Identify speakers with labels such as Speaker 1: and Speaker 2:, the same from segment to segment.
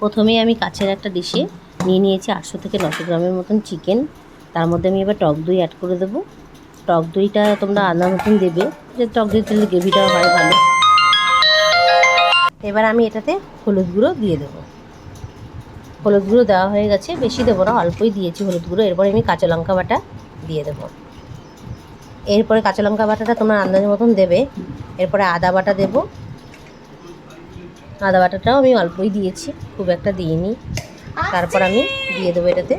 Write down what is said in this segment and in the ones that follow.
Speaker 1: প্রথমেই আমি কাছের একটা ডিশে নিয়ে নিয়েছি 800 থেকে 900 গ্রামের মতন চিকেন। তার মধ্যে আমি এবার টক দই অ্যাড করে দেবো। টক দইটা তোমরা আন্দাজ মতন দেবে, যে টক দই দিলে গ্রেভিটা হয় ভালো। এবার আমি এটাতে হলুদ গুঁড়ো দিয়ে দেবো। হলুদ গুঁড়ো দেওয়া হয়ে গেছে, বেশি দেবো না, অল্পই দিয়েছি হলুদ গুঁড়ো। এরপরে আমি কাঁচা লঙ্কা বাটা দিয়ে দেবো। এরপরে কাঁচা লঙ্কা বাটাটা তোমার আন্দাজ মতন দেবে। এরপরে আদা বাটা দেবো। আদা বাটাটাও আমি অল্পই দিয়েছি, খুব একটা দিইনি। তারপর আমি দিয়ে দেবো এটাতে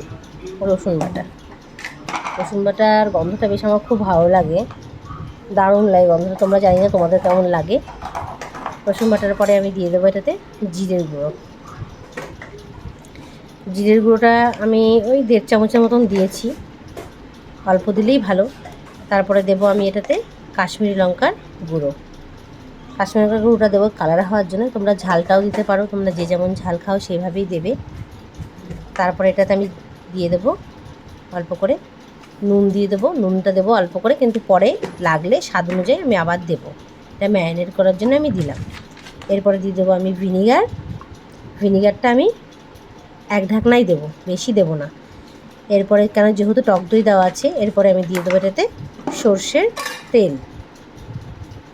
Speaker 1: রসুন বাটা। রসুন বাটার গন্ধটা বেশ আমার খুব ভালো লাগে, দারুণ লাগে গন্ধটা। তোমরা জানি না তোমাদের কেমন লাগে। রসুন বাটার পরে আমি দিয়ে দেবো এটাতে জিরের গুঁড়ো। জিরের গুঁড়োটা আমি ওই 1.5 চামচের মতন দিয়েছি, অল্প দিলেই ভালো। তারপরে দেবো আমি এটাতে কাশ্মীরি লঙ্কার গুঁড়ো। কাশ্মীরি লঙ্কার গুঁড়োটা দেবো কালার হওয়ার জন্য। তোমরা ঝালটাও দিতে পারো, তোমরা যে যেমন ঝাল খাও সেইভাবেই দেবে। তারপরে এটাতে আমি দিয়ে দেবো অল্প করে নুন দিয়ে দেবো। নুনটা দেবো অল্প করে, কিন্তু পরে লাগলে স্বাদ অনুযায়ী আমি আবার দেবো। এটা ম্যারিনেট করার জন্য আমি দিলাম। এরপরে দিয়ে দেবো আমি ভিনিগার। ভিনিগারটা আমি 1 ঢাকনাই দেবো, বেশি দেবো না। এরপরে কেন যেহেতু টক দই দেওয়া আছে, এরপরে আমি দিয়ে দেবো এটাতে সর্ষের তেল।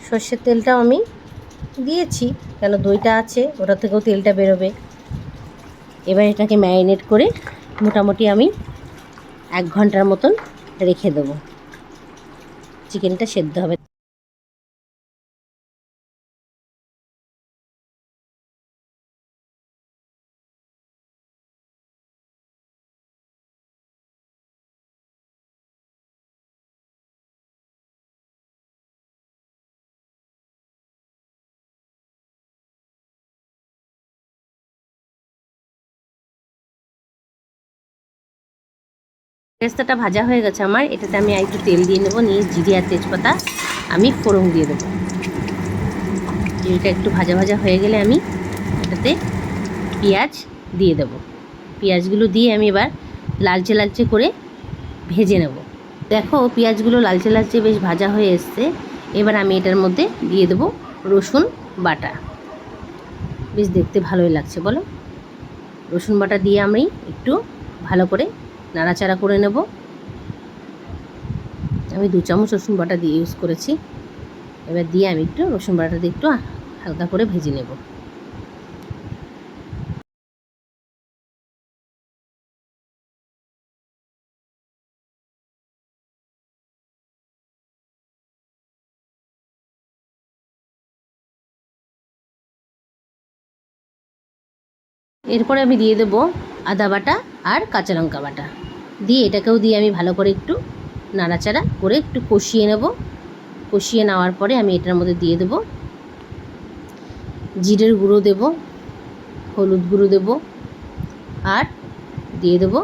Speaker 1: সর্ষের তেলটাও আমি দিয়েছি, কেন দইটা আছে, ওটা থেকেও তেলটা বেরোবে। এবার এটাকে ম্যারিনেট করে মোটামুটি আমি 1 ঘন্টার মতন রেখে দেবো। চিকেনটা সেদ্ধ হবে। পেস্তাটা ভাজা হয়ে গেছে আমার। এটাতে আমি একটু তেল দিয়ে নেবো, নিয়ে জিরে আর তেজপাতা আমি ফোড়ন দিয়ে দেবো। জিরেটা একটু ভাজা ভাজা হয়ে গেলে আমি এটাতে পেঁয়াজ দিয়ে দেবো। পেঁয়াজগুলো দিয়ে আমি এবার লালচে লালচে করে ভেজে নেব। দেখো পেঁয়াজগুলো লালচে লালচে বেশ ভাজা হয়ে এসছে। এবার আমি এটার মধ্যে দিয়ে দেবো রসুন বাটা। বেশ দেখতে ভালোই লাগছে বলো। রসুন বাটা দিয়ে আমি একটু ভালো করে নাড়াচাড়া করে নেব। আমি 2 চামচ রসুন বাটা দিয়ে ইউজ করেছি। এবার দিয়ে আমি একটু রসুন বাটাটা দিয়ে একটু হালকা করে ভেজে নেব। এরপরে আমি দিয়ে দেবো আদা বাটা আর কাঁচা লঙ্কা বাটা। দিয়ে এটাকেও দিয়ে আমি ভালো করে একটু নাড়াচাড়া করে একটু কষিয়ে নেব। কষিয়ে নেওয়ার পরে আমি এটার মধ্যে দিয়ে দেবো জিরের গুঁড়ো দেব, হলুদ গুঁড়ো দেব, আর দিয়ে দেবো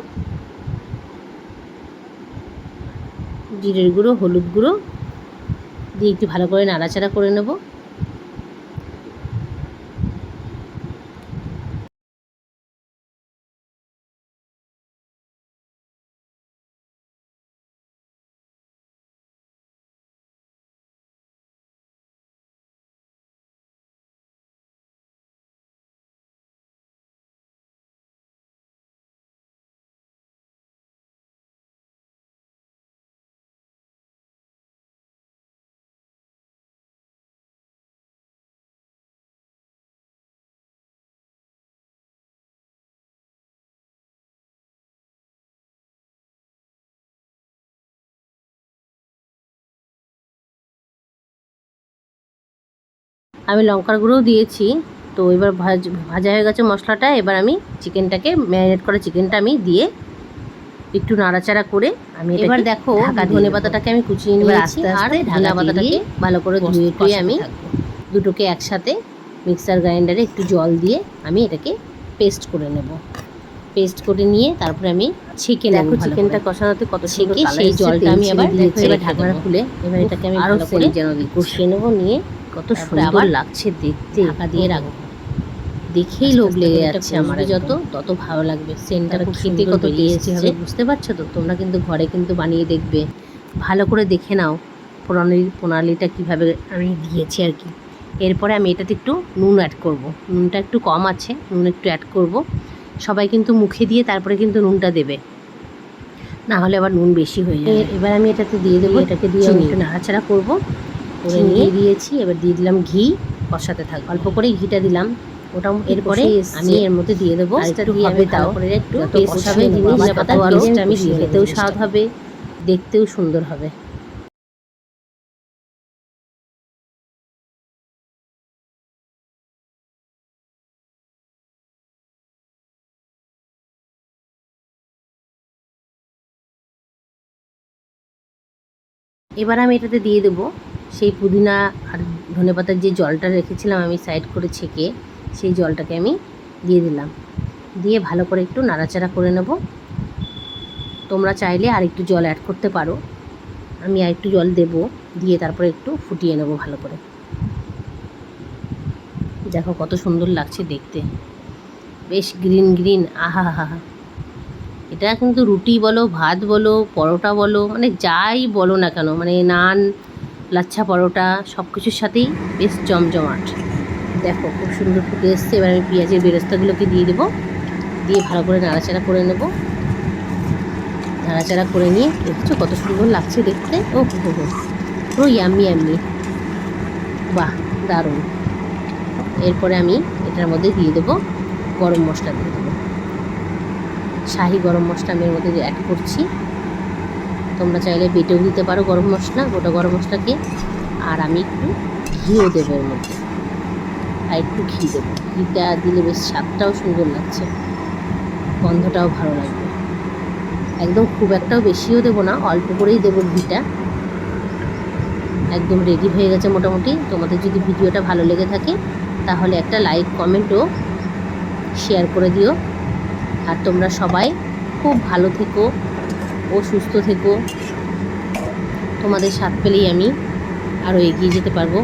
Speaker 1: জিরের গুঁড়ো, হলুদ গুঁড়ো দিয়ে একটু ভালো করে নাড়াচাড়া করে নেব। আমি লঙ্কার গুঁড়োও দিয়েছি। তো এবার ভাজা হয়ে গেছে মশলাটা। এবার আমি চিকেনটাকে ম্যারিনেট করা চিকেনটা আমি দিয়ে একটু নাড়াচাড়া করে আমি এবার দেখো ধনে পাতাটাকে আমি কুচিয়ে নিয়েছি, আর ধনে পাতাটাকে ভালো করে ধুয়ে টুয়ে আমি দুটোকে একসাথে মিক্সার গ্রাইন্ডারে একটু জল দিয়ে আমি এটাকে পেস্ট করে নেব। পেস্ট করে নিয়ে তারপরে আমি ছেঁকে নেব। চিকেনটা কষানোতে কত ছেঁকে সেই জলটা আমি আবার এবার ঢাকনা খুলে এবার এটাকে আমি আরও করে কষিয়ে নেব। নিয়ে কত সুন্দর লাগছে দেখতে, ঢাকা দিয়ে রাখবো। দেখেই লোভ লেগে যাচ্ছে আমার, যত তত ভালো লাগবে। সেন্টটা খুব খেতে কত টেস্টি হবে বুঝতে পারছো তো। তোমরা কিন্তু ঘরে কিন্তু বানিয়ে দেখবে, ভালো করে দেখে নাও প্রণালীটা কীভাবে আমি দিয়েছি আর কি। এরপরে আমি এটাতে একটু নুন অ্যাড করব। নুনটা একটু কম আছে, নুন একটু অ্যাড করব। সবাই কিন্তু মুখে দিয়ে তারপরে কিন্তু নুনটা দেবে, না হলে আবার নুন বেশি হয়ে যাবে। এবার আমি এটাতে দিয়ে দেবো, এটাকে দিয়ে একটু নাড়াচাড়া করব। করে নিয়ে দিয়েছি, এবার দিয়ে দিলাম ঘি, কষাতে থাকবো। অল্প করে ঘিটা দিলাম, ওটা এরপরে আমি এর মধ্যে দিয়ে দেবো আর একটু হবে, তাও একটু কষাবে জিনিস, পাতা টেস্ট আমি দিয়ে খেতেও স্বাদ হবে, দেখতেও সুন্দর হবে। এবার আমি এটাতে দিয়ে দেবো সেই পুদিনা আর ধনেপাতার যে জলটা রেখেছিলাম আমি সাইড করে ছেঁকে, সেই জলটাকে আমি দিয়ে দিলাম। দিয়ে ভালো করে একটু নাড়াচাড়া করে নেব। তোমরা চাইলে আর একটু জল অ্যাড করতে পারো, আমি আর একটু জল দেবো, দিয়ে তারপরে একটু ফুটিয়ে নেব ভালো করে। দেখো কত সুন্দর লাগছে দেখতে, বেশ গ্রিন গ্রিন, আহা হা হা। এটা কিন্তু রুটি বলো, ভাত বলো, পরোটা বলো, মানে যাই বলো না কেন, মানে নান, লাচ্ছা পরোটা সব কিছুর সাথেই বেশ জমজমাট। দেখো খুব সুন্দর ফুটে এসছে। এবার আমি পেঁয়াজের বেরেস্তাগুলোকে দিয়ে দেবো, দিয়ে ভালো করে নাড়াচাড়া করে নেব। নাড়াচাড়া করে নিয়ে দেখছো কত সুন্দর লাগছে দেখতে, ও হো হো, পুরো ইয়াম্মি ইয়াম্মি, বাহ দারুণ। এরপরে আমি এটার মধ্যে দিয়ে দেবো গরম মশলা, দিয়ে দেবো শাহি গরম মশলা, আমি এর মধ্যে অ্যাড করছি। তোমরা চাইলে বেটেও দিতে পারো গরম মশলা, গোটা গরম মশলাকে। আর আমি একটু ঘিও দেবো এর মধ্যে, আর একটু ঘি দেবো। ঘিটা দিলে বেশ স্বাদটাও সুন্দর লাগছে, গন্ধটাও ভালো লাগবে। একদম খুব একটাও বেশিও দেবো না, অল্প করেই দেবো ঘিটা। একদম রেডি হয়ে গেছে মোটামুটি। তোমাদের যদি ভিডিওটা ভালো লেগে থাকে তাহলে একটা লাইক, কমেন্ট ও শেয়ার করে দিও। আর তোমরা সবাই খুব ভালো থেকো ও সুস্থ থেকো। তোমাদের সাথ পেলেই আমি আরও এগিয়ে যেতে পারবো।